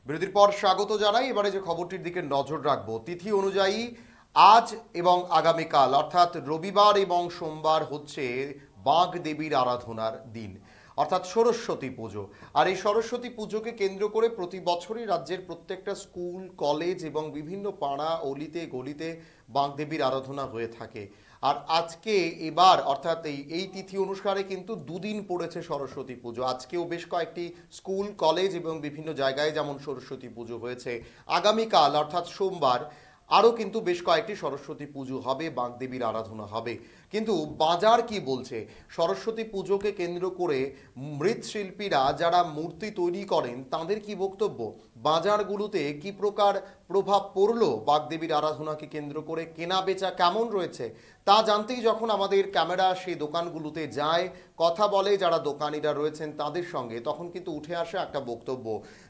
বিরতির পর স্বাগত জানাই। এবারে যে খবরটির দিকে নজর রাখবো, তিথি অনুযায়ী আজ এবং আগামীকাল অর্থাৎ রবিবার এবং সোমবার হচ্ছে বাঘ দেবীর আরাধনার দিন, অর্থাৎ সরস্বতী পুজো। আর এই সরস্বতী পুজোকে কেন্দ্র করে প্রতি বছরই রাজ্যের প্রত্যেকটা স্কুল, কলেজ এবং বিভিন্ন পাড়া অলিতে গলিতে বাঘ দেবীর আরাধনা হয়ে থাকে। আর আজকে এবার অর্থাৎ এই তিথি অনুসারে কিন্তু দুদিন পড়েছে সরস্বতী পুজো। আজকেও বেশ কয়েকটি স্কুল, কলেজ এবং বিভিন্ন জায়গায় যেমন সরস্বতী পুজো হয়েছে। আগামীকাল অর্থাৎ সোমবার আরও কিন্তু বেশ কয়েকটি সরস্বতী পুজো হবে, বাগদেবীর আরাধনা হবে। কিন্তু বাজার কি বলছে? সরস্বতী পুজোকে কেন্দ্র করে মৃৎশিল্পীরা যারা মূর্তি তৈরি করেন তাদের কি বক্তব্য? বাজারগুলোতে কি প্রকার প্রভাব পড়লো বাগদেবীর আরাধনাকে কেন্দ্র করে? কেনা বেচা কেমন রয়েছে তা জানতেই যখন আমাদের ক্যামেরা সেই দোকানগুলোতে যায়, কথা বলে যারা দোকানিরা রয়েছেন তাদের সঙ্গে, তখন কিন্তু উঠে আসে একটা বক্তব্য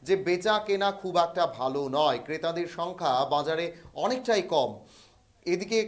যে বেচা কেনা খুব একটা ভালো নয়, ক্রেতাদের সংখ্যা বাজারে অনেকটাই কম। এদিকে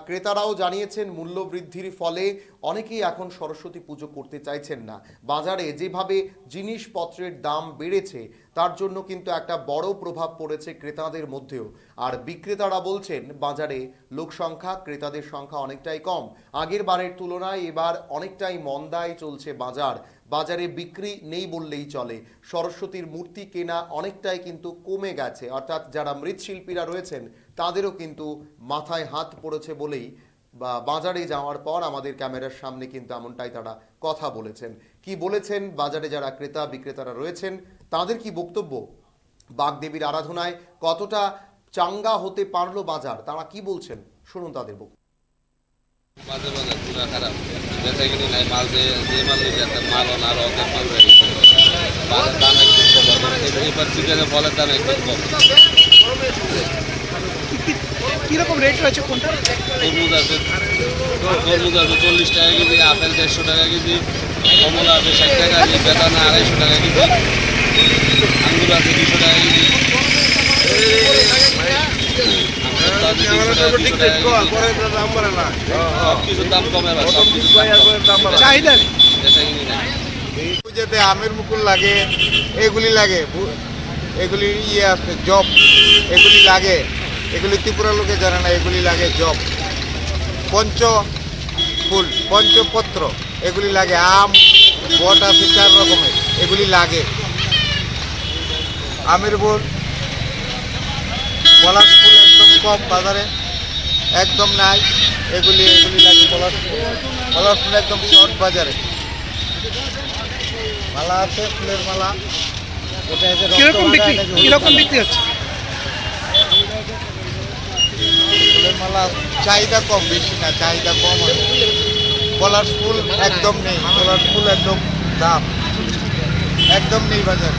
ক্রেতারাও জানিয়েছেন মূল্য বৃদ্ধির ফলে অনেকেই এখন সরস্বতী পুজো করতে চাইছেন না। বাজারে যেভাবে জিনিসপত্রের দাম বেড়েছে তার জন্য কিন্তু একটা বড় প্রভাব পড়েছে ক্রেতাদের মধ্যেও। আর বিক্রেতারা বলছেন বাজারে লোক সংখ্যা, ক্রেতাদের সংখ্যা অনেকটাই কম। আগের বারের তুলনায় এবার অনেকটাই মন্দায় চলছে বাজার। বাজারে বিক্রি নেই বললেই চলে। সরস্বতীর মূর্তি কেনা অনেকটাই কিন্তু কমে গেছে, অর্থাৎ যারা মৃৎশিল্পীরা রয়েছেন তাদেরও কিন্তু মাথায় হাত পড়েছে বলেই বা বাজারে যাওয়ার পর আমাদের ক্যামেরার সামনে কিন্তু এমনটাই তারা কথা বলেছেন। কি বলেছেন বাজারে যারা ক্রেতা বিক্রেতারা রয়েছেন, তাদের কি বক্তব্য? বাগদেবীর আরাধনায় কতটা চাঙ্গা হতে পারলো বাজার, তারা কি বলছেন শুনুন তাদের বক্তব্য। বাজার পুরো খারাপ, বেচা কিনি নাই। মাল যে মাল নিচ্ছে একটা মাল আর অর্ধেক মাল রয়ে গেছে। মালের দাম একটু কম, এবার সিজনে ফলের দাম একটু কম। কিরকম রেট রয়েছে কোনটা? তরমুজ আছে 40 টাকা কেজি, আপেল 150 টাকা কেজি, কমলা আছে 60 টাকা কেজি, বেদানা 250 টাকা কেজি, আঙ্গুর আছে 200 টাকা কেজি। সবকিছুর দাম কমে, চাহিদা নেই। পুজোতে আমের মুকুল লাগে, এগুলি লাগে, এগুলি আছে জব, এগুলি লাগে, এগুলি ত্রিপুরা লোকে জানে না, এগুলি লাগে জব, ফুল, পঞ্চপত্র এগুলি লাগে, আম, বট আছে 4 রকমের, এগুলি লাগে, আমের বোল, পলাশ ফুল একদম কম বাজারে, একদম নাই, এগুলি লাগে, পলাশ ফুল একদম শর্ট বাজারে। মালা আছে, ফুলের মালা, কিরকম বিক্রি হচ্ছে? ফুলের মালা চাহিদা কম, বেশি না, চাহিদা কম হয়। পলাশ ফুল একদম নেই, পলাশ ফুল একদম দাম একদম নেই বাজারে।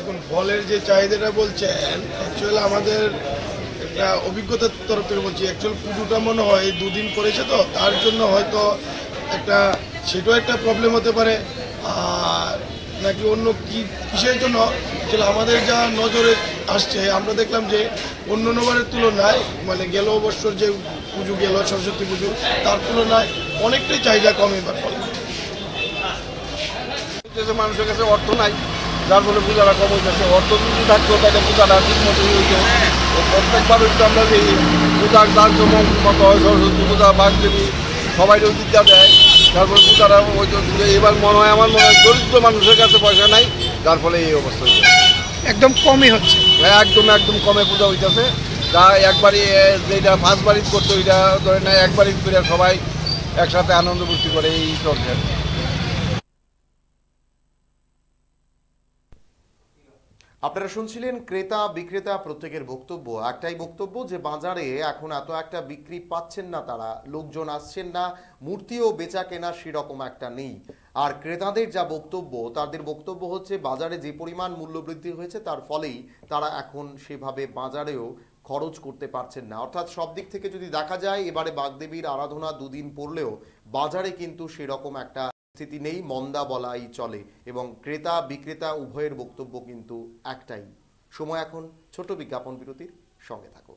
এখন ফলের যে চাহিদাটা বলছেন, অ্যাকচুয়ালি আমাদের একটা অভিজ্ঞতার তরফ থেকে বলছি, অ্যাকচুয়াল পুজোটা মনে হয় 2 দিন পড়েছে, তো তার জন্য হয়তো সেটাও একটা প্রবলেম হতে পারে। আর নাকি অন্য কিসের জন্য অ্যাকচুয়ালি আমাদের যা নজরে আসছে, আমরা দেখলাম যে অন্য বারের তুলনায়, মানে গেল বছর যে পুজো গেল সরস্বতী পুজো, তার তুলনায় অনেকটাই চাহিদা কম এবার। ফলে মানুষের কাছে অর্থ নাই, যার ফলে পূজাটা কম হইতেছে। অর্থ যদি থাকতো তাহলে পূজাটা ঠিক মতো হইতো। প্রত্যেকবার হইতো আমরা যে পূজার যার যেমন মতো হয়, সরস্বতী পূজা, বাগদেবী সবাইকেও বিদ্যা দেয়, যার ফলে পূজাটা হইতো। এবার মনে হয়, আমার মনে হয় দরিদ্র মানুষের কাছে পয়সা নাই, যার ফলে এই অবস্থা হচ্ছে। একদম কমই হচ্ছে, একদম কমে পূজা হইতেছে। যা একবারই যেটা 5 বাড়ি করতো, ওইটা ধরে নেয় একবারই করে সবাই একসাথে আনন্দ ফুর্তি করে, এই চলছে। আপনারা শুনছিলেন ক্রেতা বিক্রেতা প্রত্যেকের বক্তব্য। একটাই বক্তব্য যে বাজারে এখন এত একটা বিক্রি পাচ্ছেন না তারা, লোকজন আসছেন না, মূর্তিও বেচা কেনা সেরকম একটা নেই। আর ক্রেতাদের যা বক্তব্য, তাদের বক্তব্য হচ্ছে বাজারে যে পরিমাণ মূল্যবৃদ্ধি হয়েছে তার ফলেই তারা এখন সেভাবে বাজারেও খরচ করতে পারছেন না। অর্থাৎ সব দিক থেকে যদি দেখা যায়, এবারে বাগদেবীর আরাধনা 2 দিন পড়লেও বাজারে কিন্তু সেরকম একটা স্থিতি নেই, মন্দা বলাই চলে। এবং ক্রেতা বিক্রেতা উভয়ের বক্তব্য কিন্তু একটাই। সময় এখন ছোট বিজ্ঞাপন বিরতির, সঙ্গে থাকো।